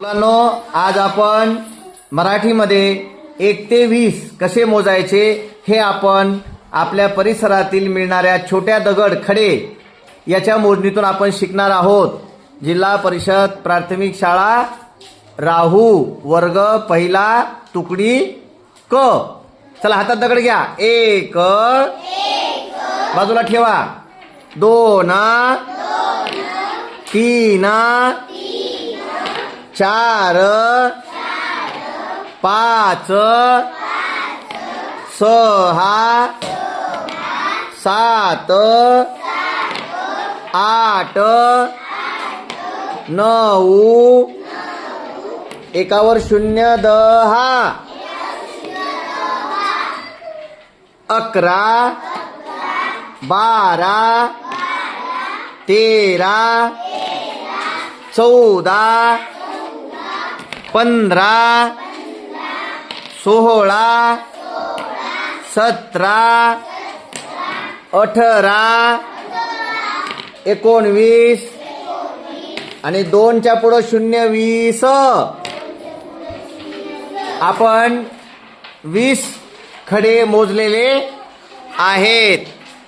मुलांनो, आज आपण मराठीमध्ये 1 ते 20 कसे मोजायचे हे आपण आपल्या परिसरातील मिळणाऱ्या छोट्या दगड खडे याच्या मोजणीतून आपण शिकणार आहोत। जिल्हा परिषद प्राथमिक शाळा राहू वर्ग पहिला तुकडी क। चला हातात दगड घ्या। 1 बाजूला ठेवा, 2 3 4 5 6 7 8 9 एकावर 0 10 11 12 13 14 15 16 17 18 19 आणि 2 च्या पुढे 0 20 आपण 20 खडे मोजलेले आहेत।